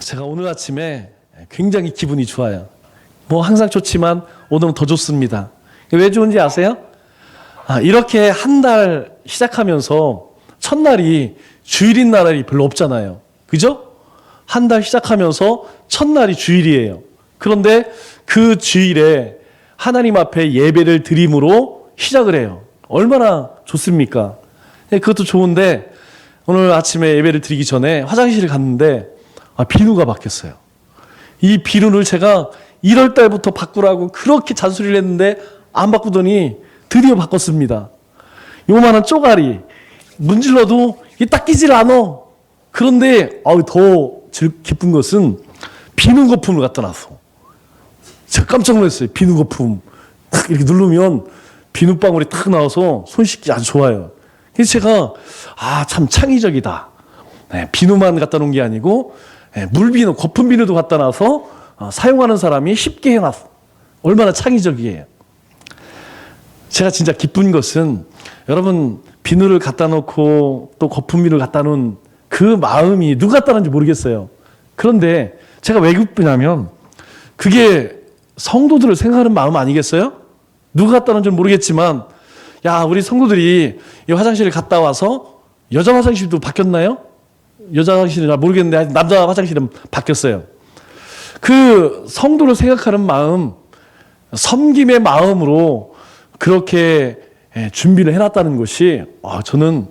제가 오늘 아침에 굉장히 기분이 좋아요. 뭐 항상 좋지만 오늘은 더 좋습니다. 왜 좋은지 아세요? 이렇게 한 달 시작하면서 첫날이 주일인 날이 별로 없잖아요. 그죠? 한 달 시작하면서 첫날이 주일이에요. 그런데 그 주일에 하나님 앞에 예배를 드림으로 시작을 해요. 얼마나 좋습니까? 그것도 좋은데 오늘 아침에 예배를 드리기 전에 화장실을 갔는데 비누가 바뀌었어요. 이 비누를 제가 1월 달부터 바꾸라고 그렇게 잔소리를 했는데 안 바꾸더니 드디어 바꿨습니다. 요만한 쪼가리 문질러도 딱 끼질 않아. 그런데 더 기쁜 것은 비누 거품을 갖다 놨어. 제가 깜짝 놀랐어요. 비누 거품 탁 이렇게 누르면 비누방울이 탁 나와서 손 씻기 아주 좋아요. 그래서 제가 참 창의적이다. 비누만 갖다 놓은 게 아니고 물비누, 거품 비누도 갖다 놔서 사용하는 사람이 쉽게 해놨어. 얼마나 창의적이에요. 제가 진짜 기쁜 것은 여러분 비누를 갖다 놓고 또 거품 비누를 갖다 놓은 그 마음이 누가 갖다 놨는지 모르겠어요. 그런데 제가 왜 기쁘냐면 그게 성도들을 생각하는 마음 아니겠어요? 누가 갖다 놓은지 모르겠지만 우리 성도들이 이 화장실을 갔다 와서 여자 화장실도 바뀌었나요? 여자 화장실은 모르겠는데 남자 화장실은 바뀌었어요. 그 성도를 생각하는 마음, 섬김의 마음으로 그렇게 준비를 해놨다는 것이 저는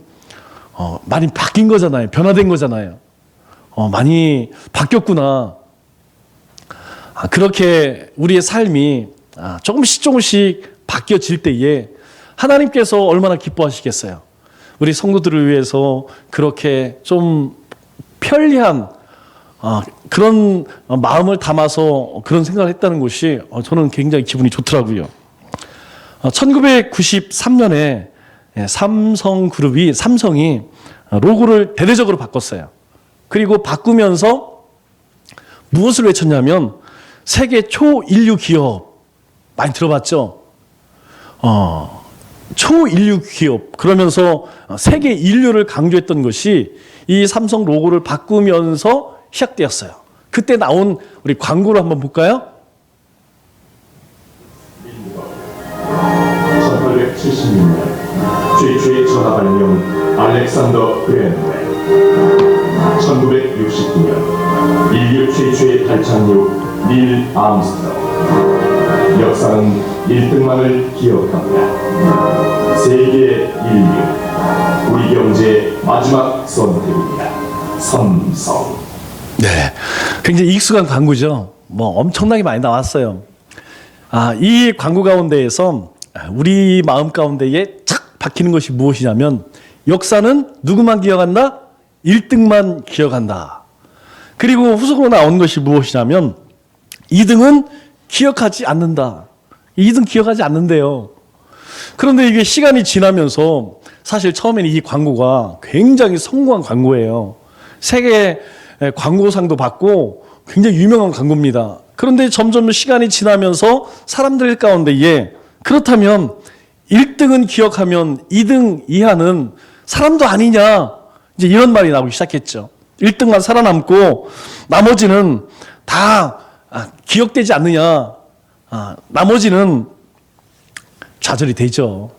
많이 바뀐 거잖아요. 변화된 거잖아요. 많이 바뀌었구나. 그렇게 우리의 삶이 조금씩 바뀌어질 때에 하나님께서 얼마나 기뻐하시겠어요. 우리 성도들을 위해서 그렇게 좀 편리한 그런 마음을 담아서 그런 생각을 했다는 것이 저는 굉장히 기분이 좋더라고요. 1993년에 삼성이 로고를 대대적으로 바꿨어요. 그리고 바꾸면서 무엇을 외쳤냐면 세계 초인류 기업 많이 들어봤죠? 초인류 기업 그러면서 세계 인류를 강조했던 것이 이 삼성 로고를 바꾸면서 시작되었어요. 그때 나온 우리 광고를 한번 볼까요? 1876년 최초의 전화 발명 알렉산더 그랜웨이. 1969년 인류 최초의 탈착륙 닐 암스트롱. 역사는 1등만을 기억합니다. 세계 인류, 우리 경제의 마지막 선택입니다. 삼성. 네, 굉장히 익숙한 광고죠. 엄청나게 많이 나왔어요. 이 광고 가운데에서 우리 마음 가운데에 착 박히는 것이 무엇이냐면 역사는 누구만 기억한다? 1등만 기억한다. 그리고 후속으로 나온 것이 무엇이냐면 2등은 기억하지 않는다. 2등 기억하지 않는데요. 그런데 이게 시간이 지나면서 사실 처음에는 이 광고가 굉장히 성공한 광고예요. 세계 광고상도 받고 굉장히 유명한 광고입니다. 그런데 점점 시간이 지나면서 사람들 가운데에 그렇다면 1등은 기억하면 2등 이하는 사람도 아니냐 이제 이런 말이 나오기 시작했죠. 1등만 살아남고 나머지는 다 기억되지 않느냐. 나머지는 좌절이 되죠.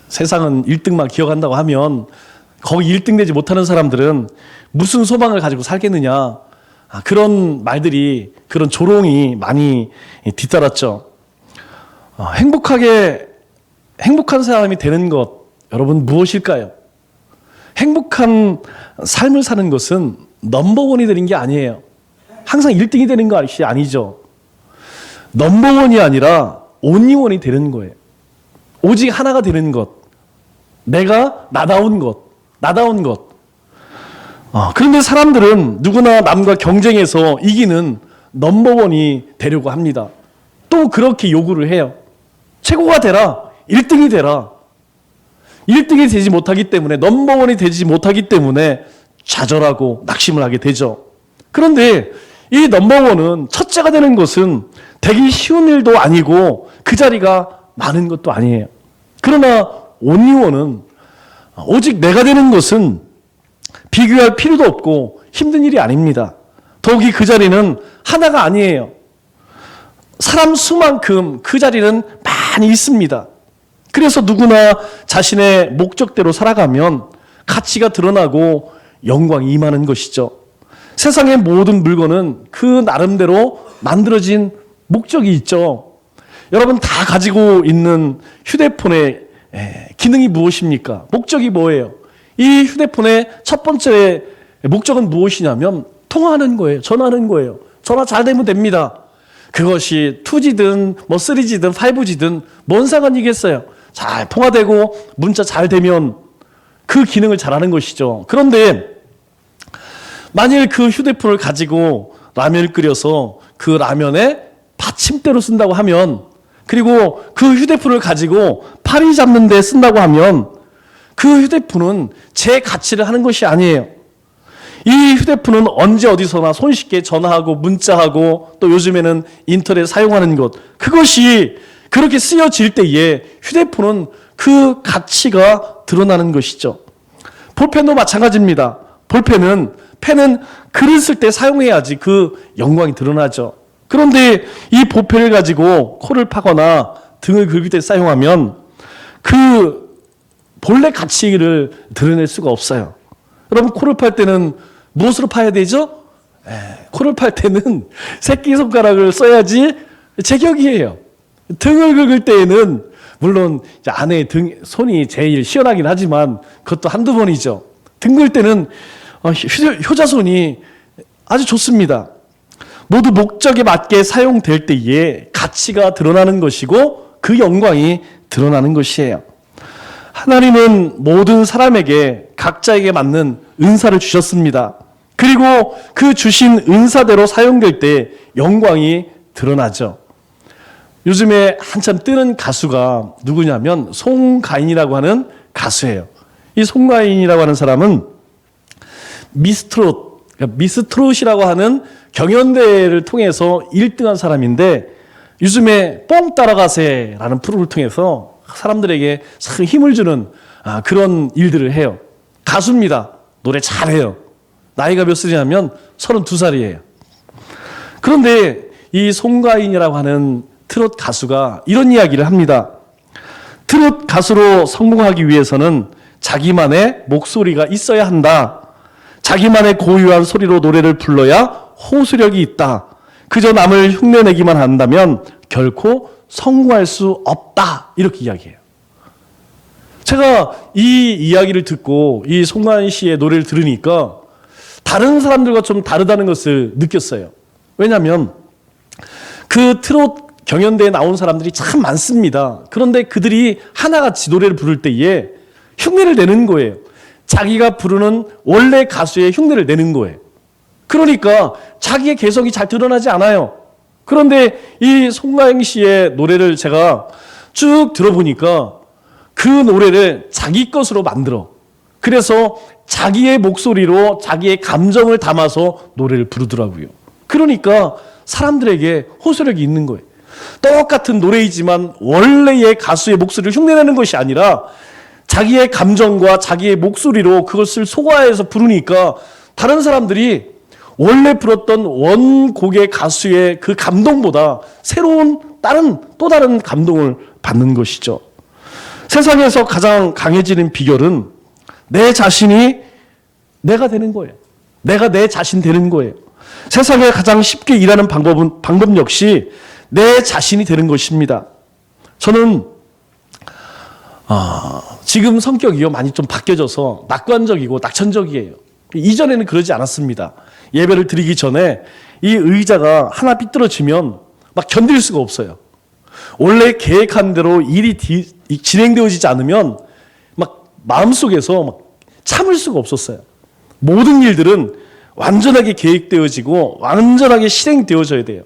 세상은 1등만 기억한다고 하면 거기 1등 되지 못하는 사람들은 무슨 소망을 가지고 살겠느냐. 그런 말들이 그런 조롱이 많이 뒤따랐죠. 행복한 사람이 되는 것 여러분 무엇일까요? 행복한 삶을 사는 것은 넘버원이 되는 게 아니에요. 항상 1등이 되는 것이 아니죠. 넘버원이 아니라 온리원이 되는 거예요. 오직 하나가 되는 것. 내가 나다운 것. 그런데 사람들은 누구나 남과 경쟁해서 이기는 넘버원이 되려고 합니다. 또 그렇게 요구를 해요. 최고가 되라. 1등이 되라. 1등이 되지 못하기 때문에 넘버원이 되지 못하기 때문에 좌절하고 낙심을 하게 되죠. 그런데 이 넘버원은 첫째가 되는 것은 되기 쉬운 일도 아니고 그 자리가 많은 것도 아니에요. 그러나 온리원은 오직 내가 되는 것은 비교할 필요도 없고 힘든 일이 아닙니다. 더욱이 그 자리는 하나가 아니에요. 사람 수만큼 그 자리는 많이 있습니다. 그래서 누구나 자신의 목적대로 살아가면 가치가 드러나고 영광이 임하는 것이죠. 세상의 모든 물건은 그 나름대로 만들어진 목적이 있죠. 여러분 다 가지고 있는 휴대폰의 기능이 무엇입니까? 목적이 뭐예요? 이 휴대폰의 첫 번째 목적은 무엇이냐면 통화하는 거예요. 전화하는 거예요. 전화 잘 되면 됩니다. 그것이 2G든 뭐 3G든 5G든 뭔 상관이겠어요. 잘 통화되고 문자 잘 되면 그 기능을 잘하는 것이죠. 그런데 만일 그 휴대폰을 가지고 라면을 끓여서 그 라면에 받침대로 쓴다고 하면, 그리고 그 휴대폰을 가지고 파리 잡는 데 쓴다고 하면 그 휴대폰은 제 가치를 하는 것이 아니에요. 이 휴대폰은 언제 어디서나 손쉽게 전화하고 문자하고 또 요즘에는 인터넷 사용하는 것, 그것이 그렇게 쓰여질 때에 휴대폰은 그 가치가 드러나는 것이죠. 볼펜도 마찬가지입니다. 펜은 글을 쓸 때 사용해야지 그 영광이 드러나죠. 그런데 이 볼펜을 가지고 코를 파거나 등을 긁을 때 사용하면 그 본래 가치를 드러낼 수가 없어요. 여러분 코를 팔 때는 무엇으로 파야 되죠? 코를 팔 때는 새끼손가락을 써야지 제격이에요. 등을 긁을 때에는 물론 아내의 손이 제일 시원하긴 하지만 그것도 한두 번이죠. 등 긁을 때는 효자손이 아주 좋습니다. 모두 목적에 맞게 사용될 때에 가치가 드러나는 것이고 그 영광이 드러나는 것이에요. 하나님은 모든 사람에게 각자에게 맞는 은사를 주셨습니다. 그리고 그 주신 은사대로 사용될 때 영광이 드러나죠. 요즘에 한참 뜨는 가수가 누구냐면 송가인이라고 하는 가수예요. 이 송가인이라고 하는 사람은 미스트롯이라고 하는 경연대회를 통해서 1등한 사람인데 요즘에 뽕 따라가세라는 프로를 통해서 사람들에게 참 힘을 주는 그런 일들을 해요. 가수입니다. 노래 잘해요. 나이가 몇 살이냐면 32살이에요. 그런데 이 송가인이라고 하는 트롯 가수가 이런 이야기를 합니다. 트롯 가수로 성공하기 위해서는 자기만의 목소리가 있어야 한다. 자기만의 고유한 소리로 노래를 불러야 호소력이 있다. 그저 남을 흉내내기만 한다면 결코 성공할 수 없다. 이렇게 이야기해요. 제가 이 이야기를 듣고 이 송가인 씨의 노래를 들으니까 다른 사람들과 좀 다르다는 것을 느꼈어요. 왜냐하면 그 트롯 경연대회에 나온 사람들이 참 많습니다. 그런데 그들이 하나같이 노래를 부를 때에 흉내를 내는 거예요. 자기가 부르는 원래 가수의 흉내를 내는 거예요. 그러니까 자기의 개성이 잘 드러나지 않아요. 그런데 이 송가인 씨의 노래를 제가 쭉 들어보니까 그 노래를 자기 것으로 만들어. 그래서 자기의 목소리로 자기의 감정을 담아서 노래를 부르더라고요. 그러니까 사람들에게 호소력이 있는 거예요. 똑같은 노래이지만 원래의 가수의 목소리를 흉내내는 것이 아니라 자기의 감정과 자기의 목소리로 그것을 소화해서 부르니까 다른 사람들이 원래 불었던 원곡의 가수의 그 감동보다 새로운 또 다른 감동을 받는 것이죠. 세상에서 가장 강해지는 비결은 내 자신이 내가 되는 거예요. 내가 내 자신 되는 거예요. 세상에 가장 쉽게 일하는 방법 역시 내 자신이 되는 것입니다. 저는 지금 성격이요 많이 좀 바뀌어져서 낙관적이고 낙천적이에요. 이전에는 그러지 않았습니다. 예배를 드리기 전에 이 의자가 하나 삐뚤어지면 막 견딜 수가 없어요. 원래 계획한 대로 일이 진행되어지지 않으면 막 마음속에서 막 참을 수가 없었어요. 모든 일들은 완전하게 계획되어지고 완전하게 실행되어져야 돼요.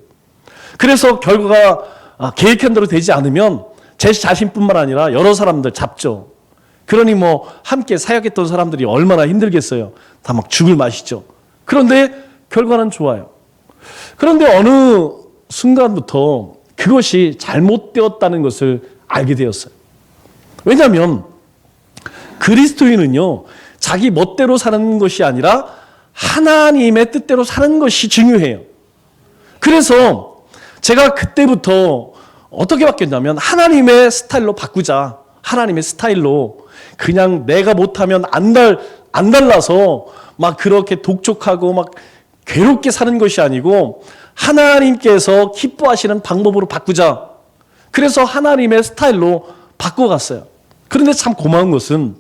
그래서 결과가 계획한 대로 되지 않으면 제 자신뿐만 아니라 여러 사람들 잡죠. 그러니 뭐 함께 사역했던 사람들이 얼마나 힘들겠어요. 다 막 죽을 맛이죠. 그런데 결과는 좋아요. 그런데 어느 순간부터 그것이 잘못되었다는 것을 알게 되었어요. 왜냐하면 그리스도인은요 자기 멋대로 사는 것이 아니라 하나님의 뜻대로 사는 것이 중요해요. 그래서 제가 그때부터 어떻게 바뀌었냐면 하나님의 스타일로 바꾸자. 하나님의 스타일로 그냥 내가 못하면 안 달라서 막 그렇게 독촉하고 막 괴롭게 사는 것이 아니고 하나님께서 기뻐하시는 방법으로 바꾸자. 그래서 하나님의 스타일로 바꿔갔어요. 그런데 참 고마운 것은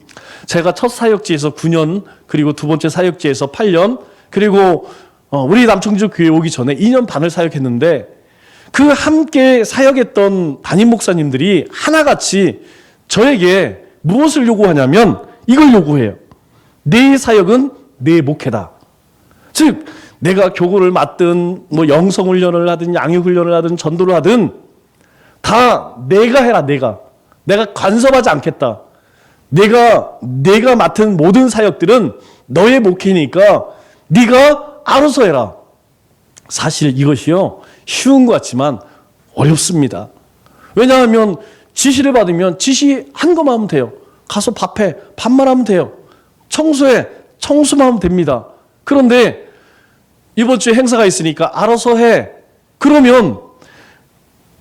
제가 첫 사역지에서 9년, 그리고 두 번째 사역지에서 8년, 그리고 우리 남청주 교회 오기 전에 2년 반을 사역했는데 그 함께 사역했던 담임 목사님들이 하나같이 저에게 무엇을 요구하냐면 이걸 요구해요. 내 사역은 내 목회다. 즉 내가 교구를 맡든 뭐 영성훈련을 하든 양육훈련을 하든 전도를 하든 다 내가 해라. 내가 간섭하지 않겠다. 내가 맡은 모든 사역들은 너의 목회니까 네가 알아서 해라. 사실 이것이요 쉬운 것 같지만 어렵습니다. 왜냐하면 지시를 받으면 지시한 것만 하면 돼요. 가서 밥해, 밥만 하면 돼요. 청소해, 청소만 하면 됩니다. 그런데 이번 주에 행사가 있으니까 알아서 해. 그러면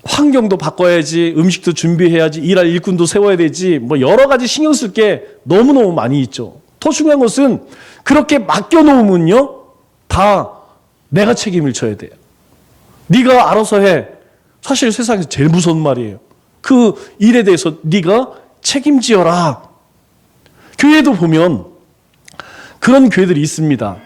환경도 바꿔야지, 음식도 준비해야지, 일할 일꾼도 세워야 되지, 뭐 여러 가지 신경 쓸 게 너무너무 많이 있죠. 더 중요한 것은 그렇게 맡겨놓으면요 다 내가 책임을 져야 돼요. 네가 알아서 해. 사실 세상에서 제일 무서운 말이에요. 그 일에 대해서 네가 책임지어라. 교회도 보면 그런 교회들이 있습니다.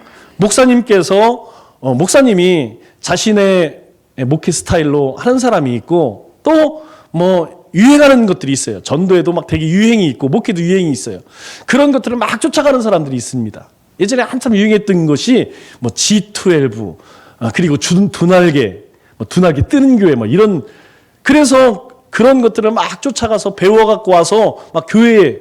목사님이 자신의 목회 스타일로 하는 사람이 있고 또 뭐 유행하는 것들이 있어요. 전도에도 막 되게 유행이 있고 목회도 유행이 있어요. 그런 것들을 막 쫓아가는 사람들이 있습니다. 예전에 한참 유행했던 것이 뭐 G12 그리고 두날개 뜨는 교회 뭐 이런, 그래서 그런 것들을 막 쫓아가서 배워갖고 와서 막 교회에,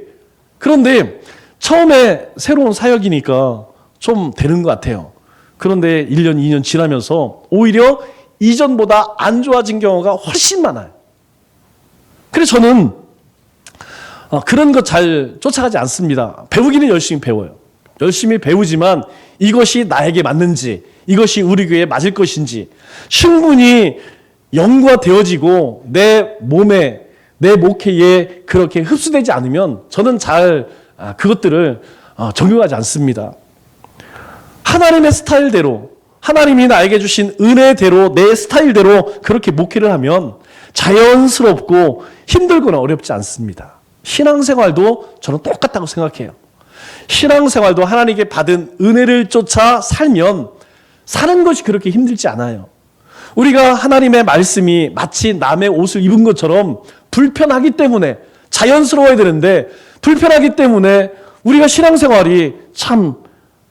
그런데 처음에 새로운 사역이니까 좀 되는 것 같아요. 그런데 1년, 2년 지나면서 오히려 이전보다 안 좋아진 경우가 훨씬 많아요. 그래서 저는 그런 것 잘 쫓아가지 않습니다. 배우기는 열심히 배워요. 열심히 배우지만 이것이 나에게 맞는지, 이것이 우리 교회에 맞을 것인지 충분히 연구되어지고 내 몸에, 내 목회에 그렇게 흡수되지 않으면 저는 잘 그것들을 적용하지 않습니다. 하나님의 스타일대로, 하나님이 나에게 주신 은혜대로, 내 스타일대로 그렇게 목회를 하면 자연스럽고 힘들거나 어렵지 않습니다. 신앙생활도 저는 똑같다고 생각해요. 신앙생활도 하나님께 받은 은혜를 쫓아 살면 사는 것이 그렇게 힘들지 않아요. 우리가 하나님의 말씀이 마치 남의 옷을 입은 것처럼 불편하기 때문에, 자연스러워야 되는데 불편하기 때문에 우리가 신앙생활이 참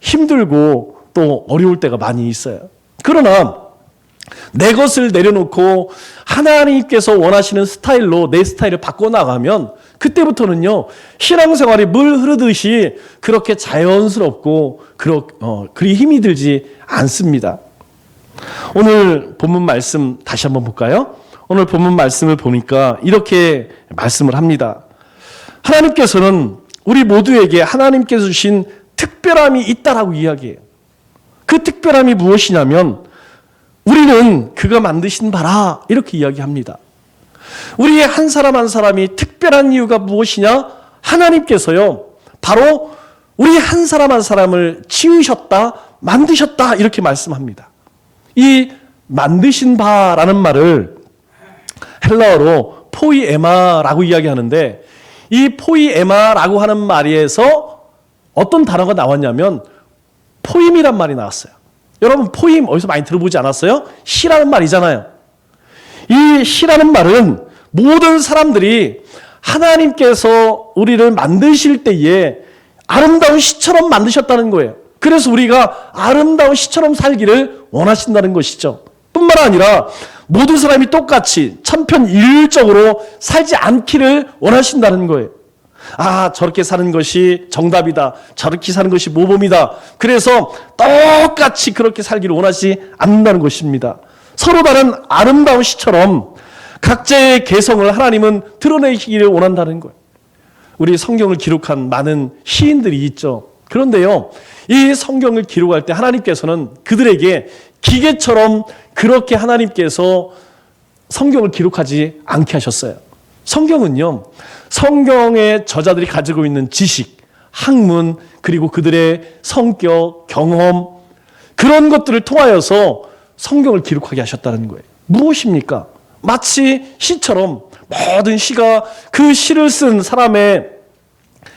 힘들고 또 어려울 때가 많이 있어요. 그러나 내 것을 내려놓고 하나님께서 원하시는 스타일로 내 스타일을 바꿔나가면 그때부터는요 신앙생활이 물 흐르듯이 그렇게 자연스럽고 그리 힘이 들지 않습니다. 오늘 본문 말씀 다시 한번 볼까요? 오늘 본문 말씀을 보니까 이렇게 말씀을 합니다. 하나님께서는 우리 모두에게 하나님께서 주신 특별함이 있다라고 이야기해요. 그 특별함이 무엇이냐면 우리는 그가 만드신 바라 이렇게 이야기합니다. 우리의 한 사람 한 사람이 특별한 이유가 무엇이냐? 하나님께서요 바로 우리 한 사람 한 사람을 지으셨다, 만드셨다 이렇게 말씀합니다. 이 만드신 바라는 말을 헬라어로 포이에마라고 이야기하는데, 이 포이에마라고 하는 말에서 어떤 단어가 나왔냐면 포임이란 말이 나왔어요. 여러분 포임 어디서 많이 들어보지 않았어요? 시라는 말이잖아요. 이 시라는 말은 모든 사람들이 하나님께서 우리를 만드실 때에 아름다운 시처럼 만드셨다는 거예요. 그래서 우리가 아름다운 시처럼 살기를 원하신다는 것이죠. 뿐만 아니라 모든 사람이 똑같이 천편일률적으로 살지 않기를 원하신다는 거예요. 저렇게 사는 것이 정답이다, 저렇게 사는 것이 모범이다, 그래서 똑같이 그렇게 살기를 원하지 않는다는 것입니다. 서로 다른 아름다운 시처럼 각자의 개성을 하나님은 드러내시기를 원한다는 거예요. 우리 성경을 기록한 많은 시인들이 있죠. 그런데요 이 성경을 기록할 때 하나님께서는 그들에게 기계처럼 그렇게 하나님께서 성경을 기록하지 않게 하셨어요. 성경은요, 성경의 저자들이 가지고 있는 지식, 학문, 그리고 그들의 성격, 경험, 그런 것들을 통하여서 성경을 기록하게 하셨다는 거예요. 무엇입니까? 마치 시처럼 모든 시가 그 시를 쓴 사람의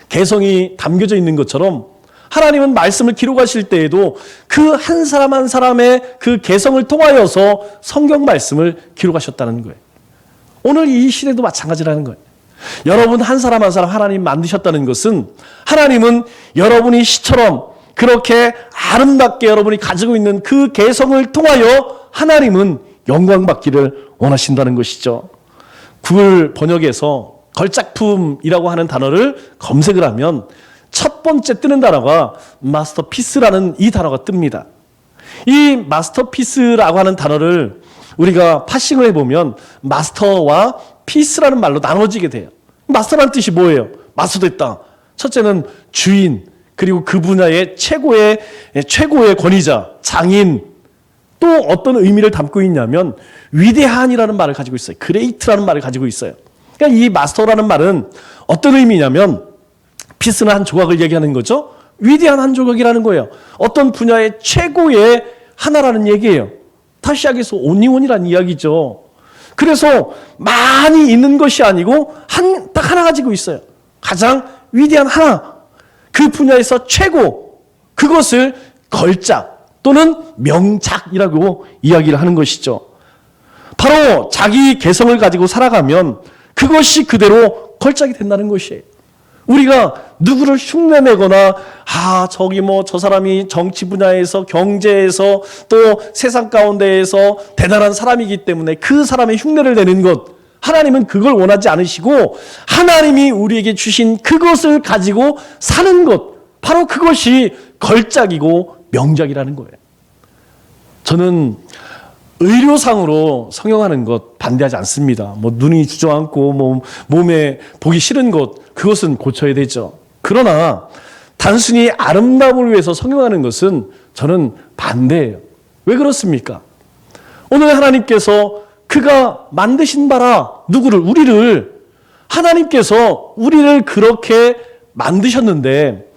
개성이 담겨져 있는 것처럼 하나님은 말씀을 기록하실 때에도 그 한 사람 한 사람의 그 개성을 통하여서 성경 말씀을 기록하셨다는 거예요. 오늘 이 시대도 마찬가지라는 거예요. 여러분 한 사람 한 사람 하나님 만드셨다는 것은 하나님은 여러분이 시처럼 그렇게 아름답게 여러분이 가지고 있는 그 개성을 통하여 하나님은 영광받기를 원하신다는 것이죠. 구글 번역에서 걸작품이라고 하는 단어를 검색을 하면 첫 번째 뜨는 단어가 마스터피스라는 이 단어가 뜹니다. 이 마스터피스라고 하는 단어를 우리가 파싱을 해보면 마스터와 피스라는 말로 나눠지게 돼요. 마스터라는 뜻이 뭐예요? 마스터됐다. 첫째는 주인, 그리고 그 분야의 최고의 권위자, 장인, 또 어떤 의미를 담고 있냐면 위대한이라는 말을 가지고 있어요. 그레이트라는 말을 가지고 있어요. 그러니까 이 마스터라는 말은 어떤 의미냐면 피스는 한 조각을 얘기하는 거죠. 위대한 한 조각이라는 거예요. 어떤 분야의 최고의 하나라는 얘기예요. 다시 시작해서 온리원이라는 이야기죠. 그래서 많이 있는 것이 아니고 딱 하나 가지고 있어요. 가장 위대한 하나. 그 분야에서 최고. 그것을 걸작 또는 명작이라고 이야기를 하는 것이죠. 바로 자기 개성을 가지고 살아가면 그것이 그대로 걸작이 된다는 것이에요. 우리가 누구를 흉내내거나 저기 저 사람이 정치 분야에서 경제에서 또 세상 가운데에서 대단한 사람이기 때문에 그 사람의 흉내를 내는 것, 하나님은 그걸 원하지 않으시고 하나님이 우리에게 주신 그것을 가지고 사는 것, 바로 그것이 걸작이고 명작이라는 거예요. 저는 의료상으로 성형하는 것 반대하지 않습니다. 눈이 주저앉고 몸에 보기 싫은 것, 그것은 고쳐야 되죠. 그러나 단순히 아름다움을 위해서 성형하는 것은 저는 반대예요. 왜 그렇습니까? 오늘 하나님께서 그가 만드신 바라 누구를? 우리를. 하나님께서 우리를 그렇게 만드셨는데,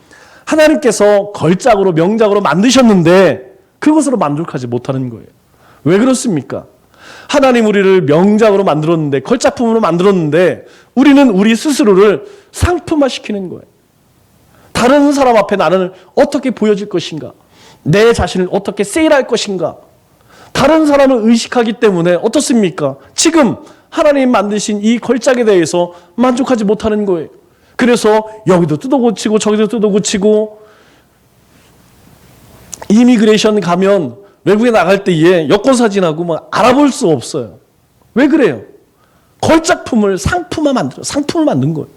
하나님께서 걸작으로 명작으로 만드셨는데 그것으로 만족하지 못하는 거예요. 왜 그렇습니까? 하나님 우리를 명작으로 만들었는데, 걸작품으로 만들었는데 우리는 우리 스스로를 상품화시키는 거예요. 다른 사람 앞에 나는 어떻게 보여질 것인가? 내 자신을 어떻게 세일할 것인가? 다른 사람을 의식하기 때문에 어떻습니까? 지금 하나님 만드신 이 걸작에 대해서 만족하지 못하는 거예요. 그래서 여기도 뜯어고치고 저기도 뜯어고치고, 이미그레이션 가면 외국에 나갈 때에 여권 사진하고 알아볼 수 없어요. 왜 그래요? 걸작품을 상품을 만든 거예요.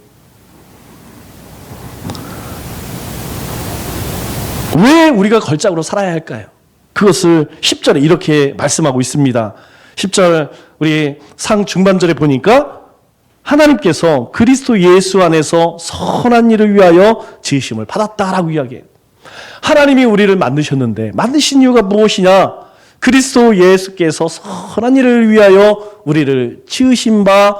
왜 우리가 걸작으로 살아야 할까요? 그것을 10절에 이렇게 말씀하고 있습니다. 10절 우리 상 중반절에 보니까 하나님께서 그리스도 예수 안에서 선한 일을 위하여 지으심을 받았다라고 이야기해요. 하나님이 우리를 만드셨는데 만드신 이유가 무엇이냐? 그리스도 예수께서 선한 일을 위하여 우리를 지으신 바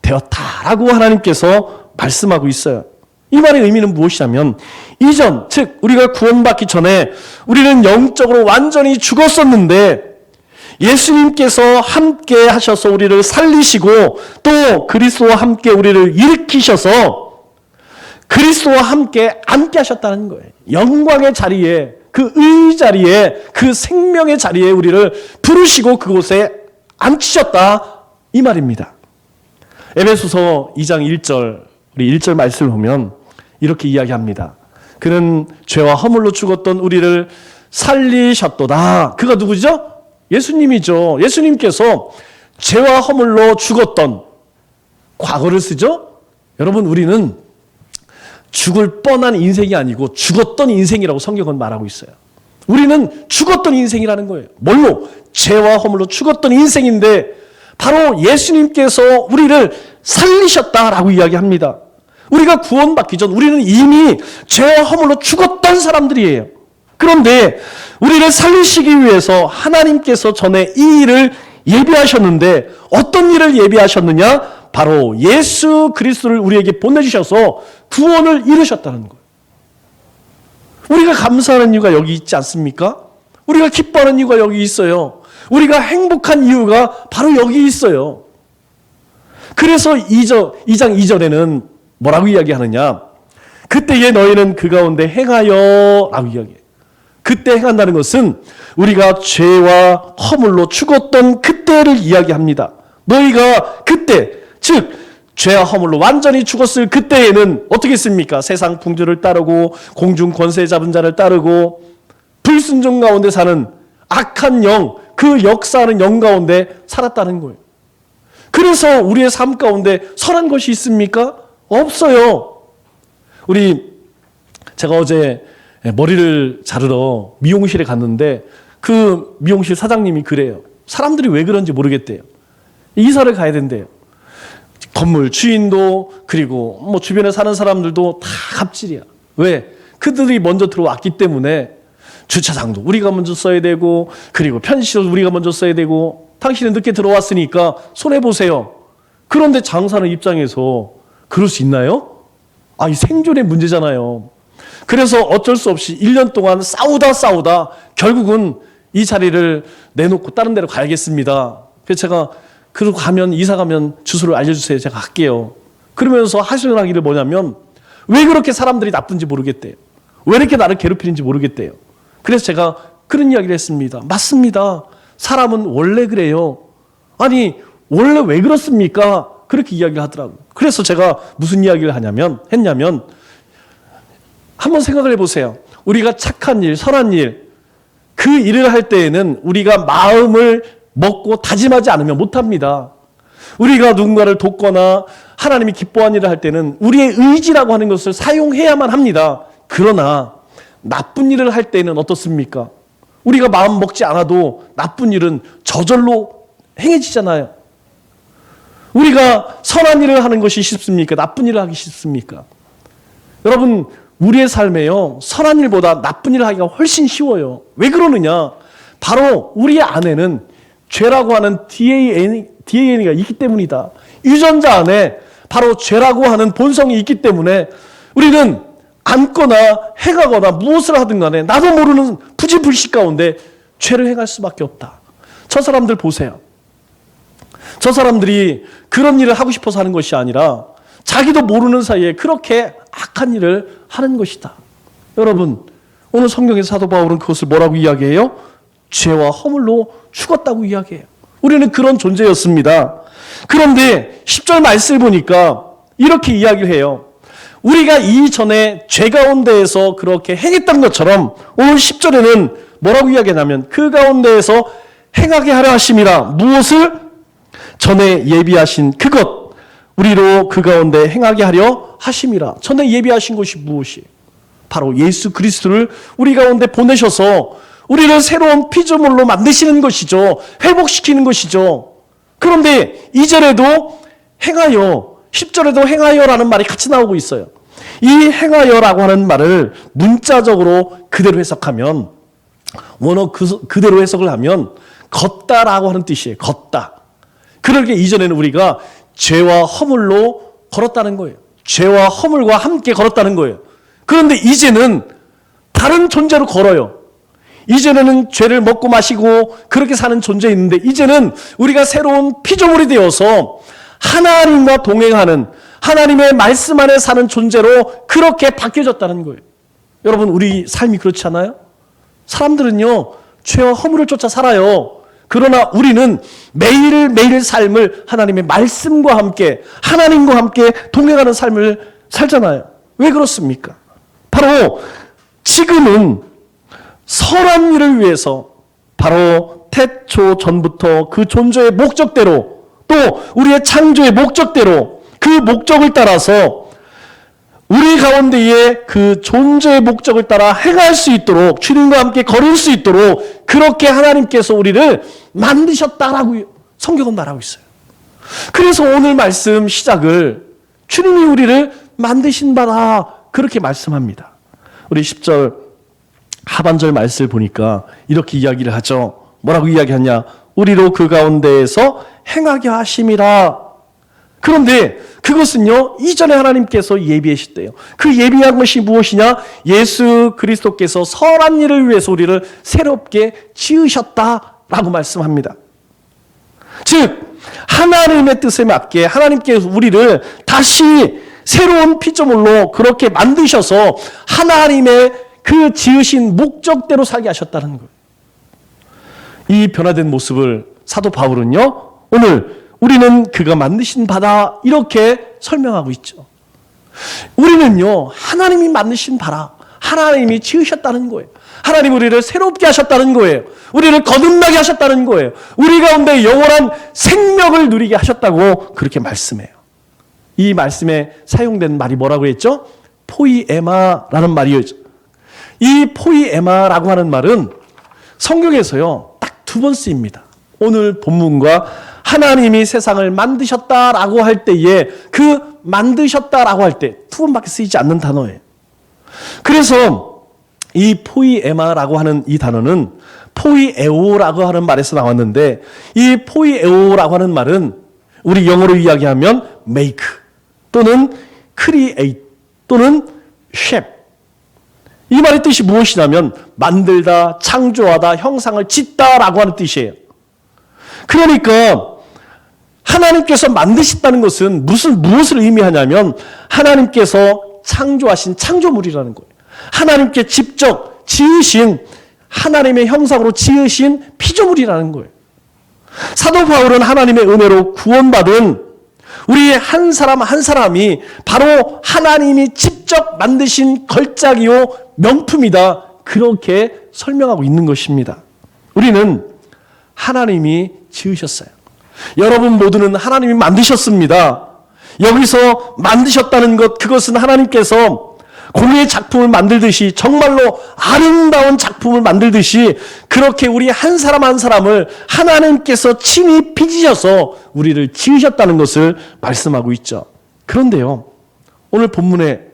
되었다라고 하나님께서 말씀하고 있어요. 이 말의 의미는 무엇이냐면 이전, 즉 우리가 구원받기 전에 우리는 영적으로 완전히 죽었었는데 예수님께서 함께 하셔서 우리를 살리시고 또 그리스도와 함께 우리를 일으키셔서 그리스도와 함께 앉게 하셨다는 거예요. 영광의 자리에, 그 의자리에, 그 생명의 자리에 우리를 부르시고 그곳에 앉히셨다, 이 말입니다. 에베소서 2장 1절, 우리 1절 말씀을 보면 이렇게 이야기합니다. 그는 죄와 허물로 죽었던 우리를 살리셨도다. 그가 누구죠? 예수님이죠. 예수님께서 죄와 허물로 죽었던, 과거를 쓰죠? 여러분, 우리는 죽을 뻔한 인생이 아니고 죽었던 인생이라고 성경은 말하고 있어요. 우리는 죽었던 인생이라는 거예요. 뭘로? 죄와 허물로 죽었던 인생인데 바로 예수님께서 우리를 살리셨다라고 이야기합니다. 우리가 구원받기 전 우리는 이미 죄와 허물로 죽었던 사람들이에요. 그런데 우리를 살리시기 위해서 하나님께서 전에 이 일을 예비하셨는데 어떤 일을 예비하셨느냐? 바로 예수 그리스도를 우리에게 보내주셔서 구원을 이루셨다는 거예요. 우리가 감사하는 이유가 여기 있지 않습니까? 우리가 기뻐하는 이유가 여기 있어요. 우리가 행복한 이유가 바로 여기 있어요. 그래서 2장 2절에는 뭐라고 이야기하느냐? 그때에 너희는 그 가운데 행하여 라고 이야기해요. 그때 행한다는 것은 우리가 죄와 허물로 죽었던 그때를 이야기합니다. 너희가 그때, 즉 죄와 허물로 완전히 죽었을 그때에는 어떻게 했습니까? 세상 풍조를 따르고 공중 권세 잡은 자를 따르고 불순종 가운데 사는 악한 영, 그 역사하는 영 가운데 살았다는 거예요. 그래서 우리의 삶 가운데 선한 것이 있습니까? 없어요. 제가 어제 머리를 자르러 미용실에 갔는데 그 미용실 사장님이 그래요. 사람들이 왜 그런지 모르겠대요. 이사를 가야 된대요. 건물 주인도 그리고 뭐 주변에 사는 사람들도 다 갑질이야. 왜? 그들이 먼저 들어왔기 때문에 주차장도 우리가 먼저 써야 되고 그리고 편의시설도 우리가 먼저 써야 되고 당신은 늦게 들어왔으니까 손해보세요. 그런데 장사하는 입장에서 그럴 수 있나요? 이 생존의 문제잖아요. 그래서 어쩔 수 없이 1년 동안 싸우다 결국은 이 자리를 내놓고 다른 데로 가야겠습니다. 그래서 제가 그리고 이사 가면 주소를 알려주세요. 제가 갈게요. 그러면서 하소연하기를 뭐냐면 왜 그렇게 사람들이 나쁜지 모르겠대요. 왜 이렇게 나를 괴롭히는지 모르겠대요. 그래서 제가 그런 이야기를 했습니다. 맞습니다. 사람은 원래 그래요. 아니 원래 왜 그렇습니까? 그렇게 이야기를 하더라고요. 그래서 제가 무슨 이야기를 했냐면 한번 생각을 해보세요. 우리가 착한 일, 선한 일, 그 일을 할 때에는 우리가 마음을 먹고 다짐하지 않으면 못합니다. 우리가 누군가를 돕거나 하나님이 기뻐하는 일을 할 때는 우리의 의지라고 하는 것을 사용해야만 합니다. 그러나 나쁜 일을 할 때는 어떻습니까? 우리가 마음 먹지 않아도 나쁜 일은 저절로 행해지잖아요. 우리가 선한 일을 하는 것이 쉽습니까? 나쁜 일을 하기 쉽습니까? 여러분, 우리의 삶에요, 선한 일보다 나쁜 일을 하기가 훨씬 쉬워요. 왜 그러느냐? 바로 우리 안에는 죄라고 하는 DNA가 있기 때문이다. 유전자 안에 바로 죄라고 하는 본성이 있기 때문에 우리는 앉거나 행하거나 무엇을 하든 간에 나도 모르는 부지불식 가운데 죄를 행할 수밖에 없다. 저 사람들 보세요. 저 사람들이 그런 일을 하고 싶어서 하는 것이 아니라 자기도 모르는 사이에 그렇게 악한 일을 하는 것이다. 여러분, 오늘 성경의 사도 바울은 그것을 뭐라고 이야기해요? 죄와 허물로 죽었다고 이야기해요. 우리는 그런 존재였습니다. 그런데 10절 말씀을 보니까 이렇게 이야기를 해요. 우리가 이전에 죄 가운데에서 그렇게 행했던 것처럼 오늘 10절에는 뭐라고 이야기하냐면 그 가운데에서 행하게 하려 하심이라. 무엇을? 전에 예비하신 그것, 우리로 그 가운데 행하게 하려 하심이라. 전에 예비하신 것이 무엇이에요? 바로 예수 그리스도를 우리 가운데 보내셔서 우리를 새로운 피조물로 만드시는 것이죠. 회복시키는 것이죠. 그런데 2절에도 행하여, 10절에도 행하여라는 말이 같이 나오고 있어요. 이 행하여라고 하는 말을 문자적으로 그대로 해석하면, 원어 그대로 해석을 하면 걷다라고 하는 뜻이에요. 걷다. 그러게 이전에는 우리가 죄와 허물로 걸었다는 거예요. 죄와 허물과 함께 걸었다는 거예요. 그런데 이제는 다른 존재로 걸어요. 이전에는 죄를 먹고 마시고 그렇게 사는 존재였는데 이제는 우리가 새로운 피조물이 되어서 하나님과 동행하는, 하나님의 말씀 안에 사는 존재로 그렇게 바뀌어졌다는 거예요. 여러분, 우리 삶이 그렇지 않아요? 사람들은요, 죄와 허물을 쫓아 살아요. 그러나 우리는 매일매일 삶을 하나님의 말씀과 함께, 하나님과 함께 동행하는 삶을 살잖아요. 왜 그렇습니까? 바로 지금은 선한 일을 위해서, 바로 태초 전부터 그 존재의 목적대로, 또 우리의 창조의 목적대로, 그 목적을 따라서 우리 가운데에 그 존재의 목적을 따라 행할 수 있도록, 주님과 함께 걸을 수 있도록 그렇게 하나님께서 우리를 만드셨다라고 성경은 말하고 있어요. 그래서 오늘 말씀 시작을 주님이 우리를 만드신 바다 그렇게 말씀합니다. 우리 10절 하반절 말씀을 보니까 이렇게 이야기를 하죠. 뭐라고 이야기하냐? 우리로 그 가운데에서 행하게 하심이라. 그런데 그것은요, 이전에 하나님께서 예비하셨대요. 그 예비한 것이 무엇이냐? 예수 그리스도께서 선한 일을 위해서 우리를 새롭게 지으셨다라고 말씀합니다. 즉 하나님의 뜻에 맞게 하나님께서 우리를 다시 새로운 피조물로 그렇게 만드셔서 하나님의 그 지으신 목적대로 살게 하셨다는 거예요. 이 변화된 모습을 사도 바울은요, 오늘 우리는 그가 만드신 바다 이렇게 설명하고 있죠. 우리는요, 하나님이 만드신 바라, 하나님이 지으셨다는 거예요. 하나님 우리를 새롭게 하셨다는 거예요. 우리를 거듭나게 하셨다는 거예요. 우리 가운데 영원한 생명을 누리게 하셨다고 그렇게 말씀해요. 이 말씀에 사용된 말이 뭐라고 했죠? 포이에마라는 말이었죠. 이 포이에마라고 하는 말은 성경에서요, 딱 두 번 쓰입니다. 오늘 본문과 하나님이 세상을 만드셨다라고 할 때에 그 만드셨다라고 할 때 두 번밖에 쓰이지 않는 단어예요. 그래서 이 포이에마라고 하는 이 단어는 포이에오라고 하는 말에서 나왔는데, 이 포이에오라고 하는 말은 우리 영어로 이야기하면 make 또는 create 또는 shape. 이 말의 뜻이 무엇이냐면 만들다, 창조하다, 형상을 짓다라고 하는 뜻이에요. 그러니까 하나님께서 만드셨다는 것은 무엇을 의미하냐면 하나님께서 창조하신 창조물이라는 거예요. 하나님께 직접 지으신, 하나님의 형상으로 지으신 피조물이라는 거예요. 사도 바울은 하나님의 은혜로 구원받은 우리 한 사람 한 사람이 바로 하나님이 직접 만드신 걸작이요 명품이다, 그렇게 설명하고 있는 것입니다. 우리는 하나님이 지으셨어요. 여러분 모두는 하나님이 만드셨습니다. 여기서 만드셨다는 것, 그것은 하나님께서 공예의 작품을 만들듯이, 정말로 아름다운 작품을 만들듯이 그렇게 우리 한 사람 한 사람을 하나님께서 친히 빚으셔서 우리를 지으셨다는 것을 말씀하고 있죠. 그런데요, 오늘 본문에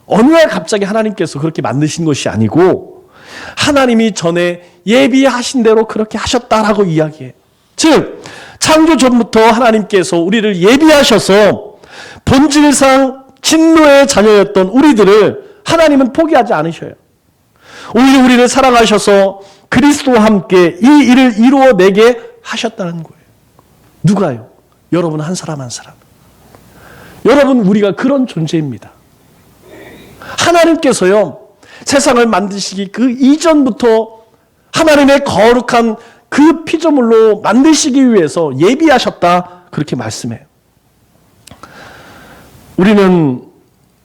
어느 날 갑자기 하나님께서 그렇게 만드신 것이 아니고 하나님이 전에 예비하신 대로 그렇게 하셨다라고 이야기해요. 즉 창조 전부터 하나님께서 우리를 예비하셔서 본질상 진노의 자녀였던 우리들을 하나님은 포기하지 않으셔요. 오히려 우리를 사랑하셔서 그리스도와 함께 이 일을 이루어내게 하셨다는 거예요. 누가요? 여러분 한 사람 한 사람. 여러분, 우리가 그런 존재입니다. 하나님께서요, 세상을 만드시기 그 이전부터 하나님의 거룩한 그 피조물로 만드시기 위해서 예비하셨다, 그렇게 말씀해요. 우리는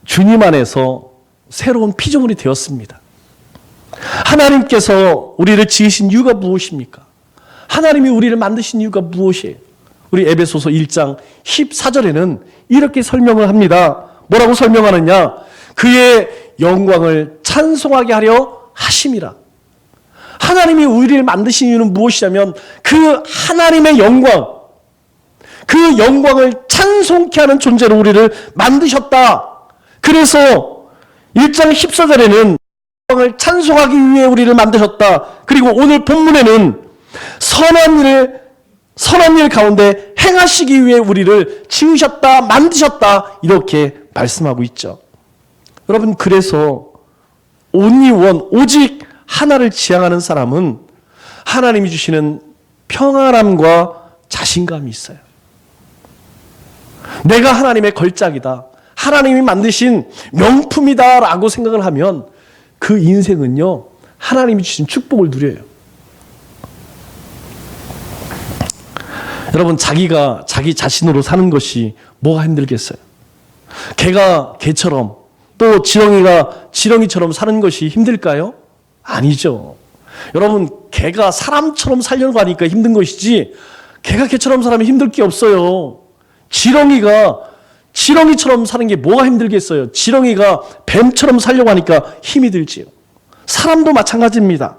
주님 안에서 새로운 피조물이 되었습니다. 하나님께서 우리를 지으신 이유가 무엇입니까? 하나님이 우리를 만드신 이유가 무엇이에요? 우리 에베소서 1장 14절에는 이렇게 설명을 합니다. 뭐라고 설명하느냐? 그의 영광을 찬송하게 하려 하심이라. 하나님이 우리를 만드신 이유는 무엇이냐면 그 하나님의 영광, 그 영광을 찬송케 하는 존재로 우리를 만드셨다. 그래서 1장 14절에는 영광을 찬송하기 위해 우리를 만드셨다. 그리고 오늘 본문에는 선한 일 가운데 행하시기 위해 우리를 지으셨다, 만드셨다, 이렇게 말씀하고 있죠. 여러분, 그래서 only one, 오직 하나를 지향하는 사람은 하나님이 주시는 평안함과 자신감이 있어요. 내가 하나님의 걸작이다, 하나님이 만드신 명품이다라고 생각을 하면 그 인생은요, 하나님이 주신 축복을 누려요. 여러분, 자기가 자기 자신으로 사는 것이 뭐가 힘들겠어요? 개가 개처럼, 또 지렁이가 지렁이처럼 사는 것이 힘들까요? 아니죠. 여러분, 개가 사람처럼 살려고 하니까 힘든 것이지 개가 개처럼 살면 힘들 게 없어요. 지렁이가 지렁이처럼 사는 게 뭐가 힘들겠어요? 지렁이가 뱀처럼 살려고 하니까 힘이 들지요. 사람도 마찬가지입니다.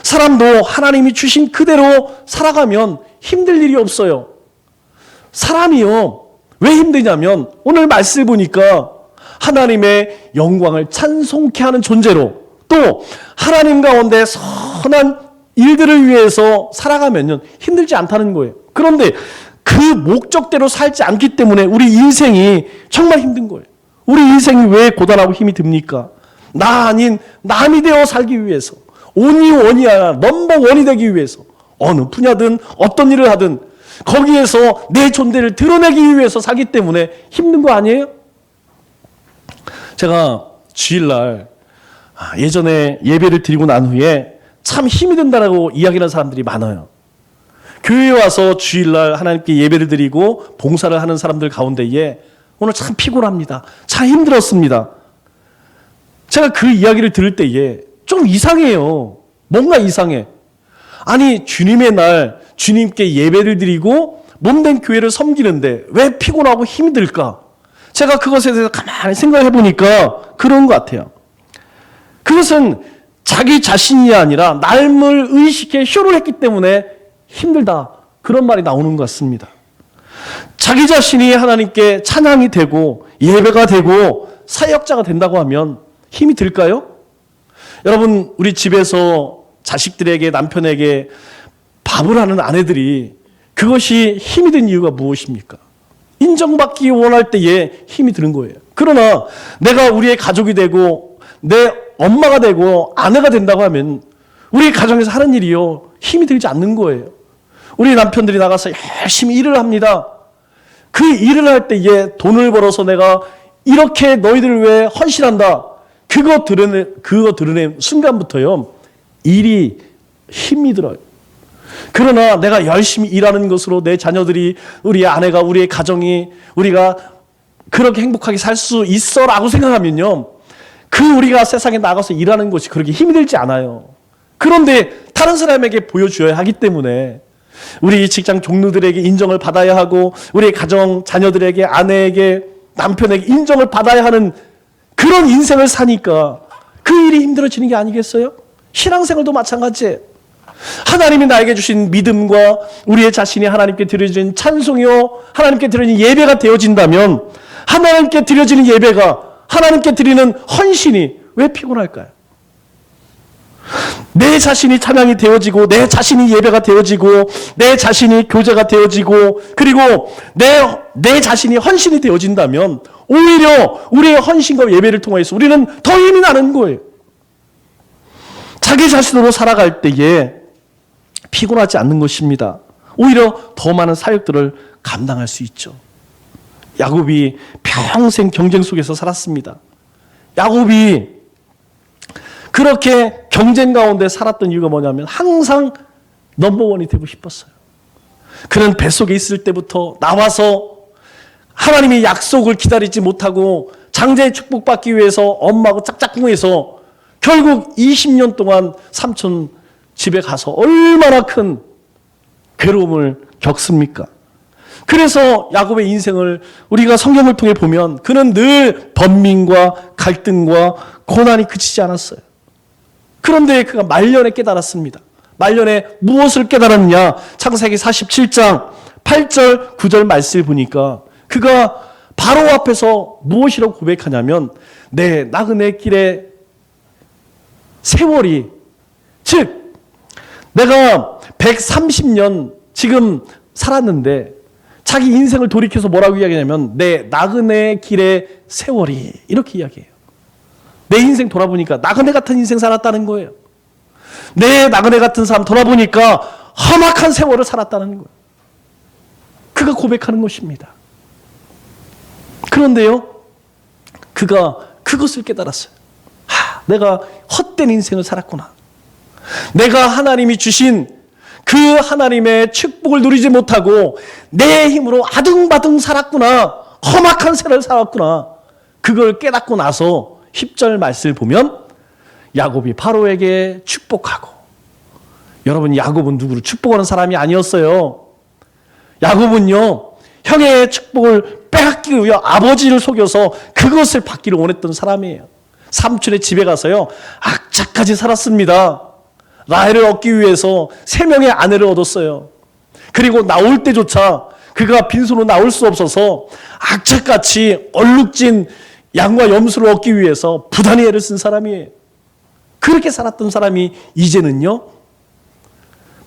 사람도 하나님이 주신 그대로 살아가면 힘들 일이 없어요. 사람이요, 왜 힘드냐면 오늘 말씀을 보니까 하나님의 영광을 찬송케 하는 존재로, 또 하나님 가운데 선한 일들을 위해서 살아가면요 힘들지 않다는 거예요. 그런데 그 목적대로 살지 않기 때문에 우리 인생이 정말 힘든 거예요. 우리 인생이 왜 고단하고 힘이 듭니까? 나 아닌 남이 되어 살기 위해서, 온이 원이 아니라 넘버 원이 되기 위해서 어느 분야든 어떤 일을 하든 거기에서 내 존재를 드러내기 위해서 살기 때문에 힘든 거 아니에요? 제가 주일날 예전에 예배를 드리고 난 후에 참 힘이 든다라고 이야기하는 사람들이 많아요. 교회에 와서 주일날 하나님께 예배를 드리고 봉사를 하는 사람들 가운데에 오늘 참 피곤합니다. 참 힘들었습니다. 제가 그 이야기를 들을 때에 좀 이상해요. 뭔가 이상해. 아니 주님의 날 주님께 예배를 드리고 몸된 교회를 섬기는데 왜 피곤하고 힘이 들까? 제가 그것에 대해서 가만히 생각해 보니까 그런 것 같아요. 그것은 자기 자신이 아니라 남을 의식해 쇼를 했기 때문에 힘들다. 그런 말이 나오는 것 같습니다. 자기 자신이 하나님께 찬양이 되고 예배가 되고 사역자가 된다고 하면 힘이 들까요? 여러분 우리 집에서 자식들에게 남편에게 밥을 하는 아내들이 그것이 힘이 든 이유가 무엇입니까? 인정받기 원할 때에 힘이 드는 거예요. 그러나 내가 우리의 가족이 되고 내 엄마가 되고 아내가 된다고 하면 우리 가정에서 하는 일이요 힘이 들지 않는 거예요. 우리 남편들이 나가서 열심히 일을 합니다. 그 일을 할 때에 돈을 벌어서 내가 이렇게 너희들을 위해 헌신한다. 그거 드러낸 순간부터요 일이 힘이 들어요. 그러나 내가 열심히 일하는 것으로 내 자녀들이, 우리 아내가, 우리의 가정이, 우리가 그렇게 행복하게 살 수 있어라고 생각하면요 우리가 세상에 나가서 일하는 것이 그렇게 힘이 들지 않아요. 그런데 다른 사람에게 보여줘야 하기 때문에 우리 직장 종류들에게 인정을 받아야 하고 우리 가정 자녀들에게, 아내에게, 남편에게 인정을 받아야 하는 그런 인생을 사니까 그 일이 힘들어지는 게 아니겠어요? 신앙생활도 마찬가지예요. 하나님이 나에게 주신 믿음과 우리의 자신이 하나님께 드려진 찬송이요 하나님께 드려진 예배가 되어진다면 하나님께 드려지는 예배가, 하나님께 드리는 헌신이 왜 피곤할까요? 내 자신이 찬양이 되어지고 내 자신이 예배가 되어지고 내 자신이 교제가 되어지고 그리고 내 자신이 헌신이 되어진다면 오히려 우리의 헌신과 예배를 통해서 우리는 더 힘이 나는 거예요. 자기 자신으로 살아갈 때에 피곤하지 않는 것입니다. 오히려 더 많은 사역들을 감당할 수 있죠. 야곱이 평생 경쟁 속에서 살았습니다. 야곱이 그렇게 경쟁 가운데 살았던 이유가 뭐냐면 항상 넘버원이 되고 싶었어요. 그는 뱃속에 있을 때부터 나와서 하나님의 약속을 기다리지 못하고 장자의 축복받기 위해서 엄마하고 짝짝꿍해서 결국 20년 동안 삼촌 집에 가서 얼마나 큰 괴로움을 겪습니까? 그래서 야곱의 인생을 우리가 성경을 통해 보면 그는 늘 번민과 갈등과 고난이 그치지 않았어요. 그런데 그가 말년에 깨달았습니다. 말년에 무엇을 깨달았느냐? 창세기 47장 8절 9절 말씀을 보니까 그가 바로 앞에서 무엇이라고 고백하냐면 내 나그네 길의 세월이, 즉 내가 130년 지금 살았는데 자기 인생을 돌이켜서 뭐라고 이야기하냐면 내 나그네 길의 세월이, 이렇게 이야기해요. 내 인생 돌아보니까 나그네 같은 인생 살았다는 거예요. 내 나그네 같은 삶 돌아보니까 험악한 세월을 살았다는 거예요. 그가 고백하는 것입니다. 그런데요 그가 그것을 깨달았어요. 내가 헛된 인생을 살았구나. 내가 하나님이 주신 그 하나님의 축복을 누리지 못하고 내 힘으로 아등바등 살았구나. 험악한 생을 살았구나. 그걸 깨닫고 나서 10절 말씀을 보면 야곱이 바로에게 축복하고, 여러분 야곱은 누구를 축복하는 사람이 아니었어요. 야곱은요 형의 축복을 빼앗기 위해 아버지를 속여서 그것을 받기를 원했던 사람이에요. 삼촌의 집에 가서요 악착같이 살았습니다. 라헬을 얻기 위해서 3명의 아내를 얻었어요. 그리고 나올 때조차 그가 빈손으로 나올 수 없어서 악착같이 얼룩진 양과 염소를 얻기 위해서 부단히 애를 쓴 사람이에요. 그렇게 살았던 사람이 이제는요,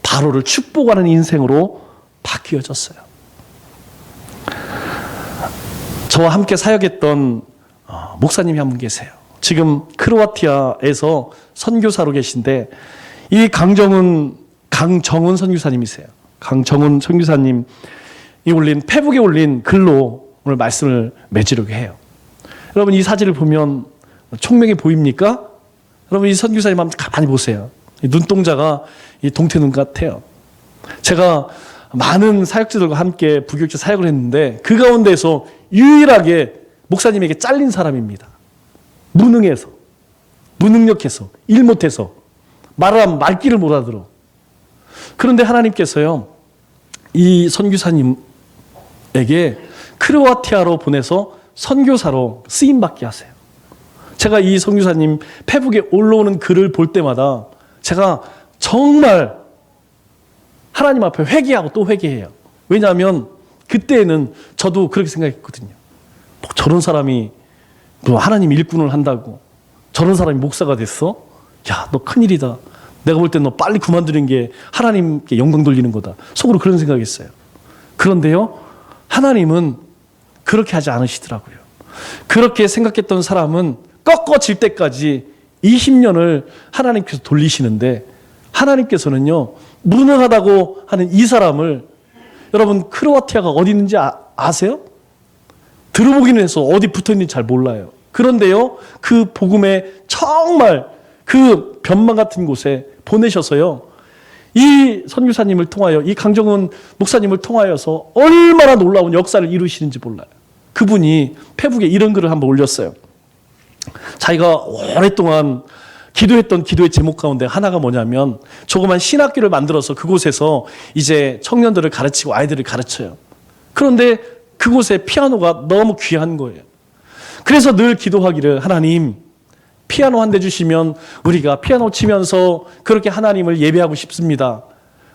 바로를 축복하는 인생으로 바뀌어졌어요. 저와 함께 사역했던 목사님이 한 분 계세요. 지금 크로아티아에서 선교사로 계신데, 이 강정훈 선교사님이세요. 강정훈 선교사님이 올린, 페북에 올린 글로 오늘 말씀을 맺으려고 해요. 여러분, 이 사진을 보면 총명해 보입니까? 여러분, 이 선교사님 한번 가만히 보세요. 이 눈동자가 이 동태눈 같아요. 제가 많은 사역자들과 함께 부교육자 사역을 했는데, 그 가운데서 유일하게 목사님에게 잘린 사람입니다. 무능해서, 무능력해서, 일 못해서, 말을 하면 말귀를 못 알아들어. 그런데 하나님께서요, 이 선교사님에게 크로아티아로 보내서 선교사로 쓰임받게 하세요. 제가 이 선교사님 페북에 올라오는 글을 볼 때마다 제가 정말 하나님 앞에 회개하고 또 회개해요. 왜냐하면 그때는 저도 그렇게 생각했거든요. 뭐 저런 사람이 뭐 하나님 일꾼을 한다고, 저런 사람이 목사가 됐어? 야, 너 큰일이다. 내가 볼 때 너 빨리 그만두는 게 하나님께 영광 돌리는 거다. 속으로 그런 생각했어요. 그런데요, 하나님은 그렇게 하지 않으시더라고요. 그렇게 생각했던 사람은 꺾어질 때까지 20년을 하나님께서 돌리시는데, 하나님께서는요, 무능하다고 하는 이 사람을, 여러분, 크로아티아가 어디 있는지 아세요? 들어보기는 해서 어디 붙어 있는지 잘 몰라요. 그런데요, 그 복음에 정말 그 변방 같은 곳에 보내셔서요, 이 선교사님을 통하여, 이 강정훈 목사님을 통하여서 얼마나 놀라운 역사를 이루시는지 몰라요. 그분이 페북에 이런 글을 한번 올렸어요. 자기가 오랫동안 기도했던 기도의 제목 가운데 하나가 뭐냐면, 조그만 신학교를 만들어서 그곳에서 이제 청년들을 가르치고 아이들을 가르쳐요. 그런데 그곳에 피아노가 너무 귀한 거예요. 그래서 늘 기도하기를, 하나님, 피아노 한 대 주시면 우리가 피아노 치면서 그렇게 하나님을 예배하고 싶습니다.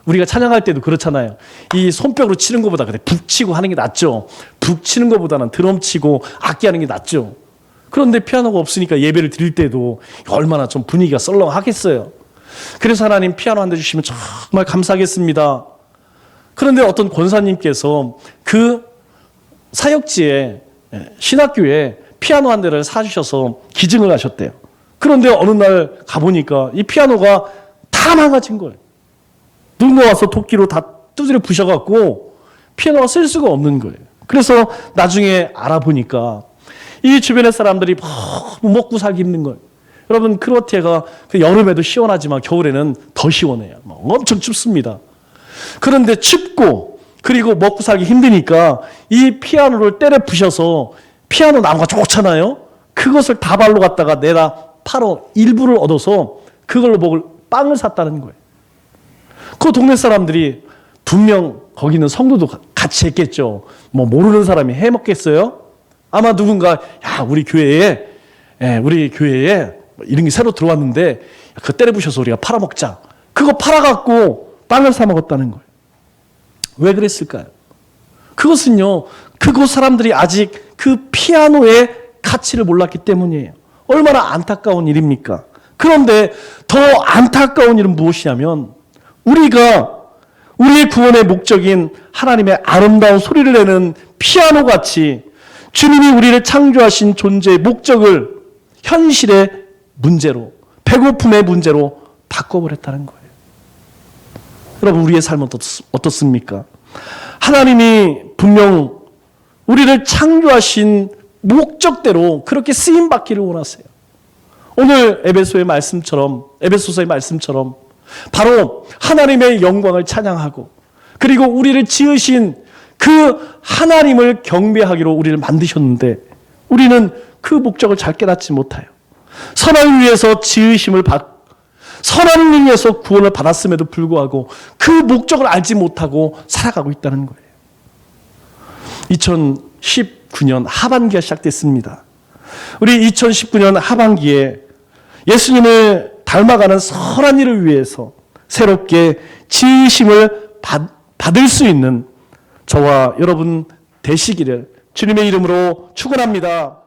우리가 찬양할 때도 그렇잖아요. 이 손뼉으로 치는 것보다 그래 북 치고 하는 게 낫죠. 북 치는 것보다는 드럼 치고 악기 하는 게 낫죠. 그런데 피아노가 없으니까 예배를 드릴 때도 얼마나 좀 분위기가 썰렁하겠어요. 그래서 하나님, 피아노 한 대 주시면 정말 감사하겠습니다. 그런데 어떤 권사님께서 그 사역지에, 신학교에 피아노 한 대를 사주셔서 기증을 하셨대요. 그런데 어느 날 가보니까 이 피아노가 다 망가진 거예요. 누군가 와서 도끼로 다 두드려 부셔갖고 피아노가 쓸 수가 없는 거예요. 그래서 나중에 알아보니까 이 주변의 사람들이 먹고 살기 힘든 거예요. 여러분, 크로아티아가 여름에도 시원하지만 겨울에는 더 시원해요. 엄청 춥습니다. 그런데 춥고, 그리고 먹고 살기 힘드니까 이 피아노를 때려 부셔서, 피아노 나무가 좋잖아요. 그것을 다발로 갖다가 내다 팔어 일부를 얻어서 그걸로 먹을 빵을 샀다는 거예요. 그 동네 사람들이, 분명 거기 있는 성도도 같이 했겠죠. 뭐 모르는 사람이 해 먹겠어요? 아마 누군가, 야, 우리 교회에 이런 게 새로 들어왔는데 그거 때려 부셔서 우리가 팔아먹자. 그거 팔아갖고 빵을 사 먹었다는 거예요. 왜 그랬을까요? 그것은요, 그곳 사람들이 아직 그 피아노의 가치를 몰랐기 때문이에요. 얼마나 안타까운 일입니까? 그런데 더 안타까운 일은 무엇이냐면, 우리의 구원의 목적인 하나님의 아름다운 소리를 내는 피아노 같이 주님이 우리를 창조하신 존재의 목적을 현실의 문제로, 배고픔의 문제로 바꿔버렸다는 거예요. 여러분, 우리의 삶은 어떻습니까? 하나님이 분명 우리를 창조하신 목적대로 그렇게 쓰임받기를 원하세요. 오늘 에베소서의 말씀처럼 바로 하나님의 영광을 찬양하고, 그리고 우리를 지으신 그 하나님을 경배하기로 우리를 만드셨는데, 우리는 그 목적을 잘 깨닫지 못해요. 선을 위해서 선을 위해서 구원을 받았음에도 불구하고 그 목적을 알지 못하고 살아가고 있다는 거예요. 2019년 하반기가 시작됐습니다. 우리 2019년 하반기에 예수님을 닮아가는 선한 일을 위해서 새롭게 지으심을 받을 수 있는 저와 여러분 되시기를 주님의 이름으로 축원합니다.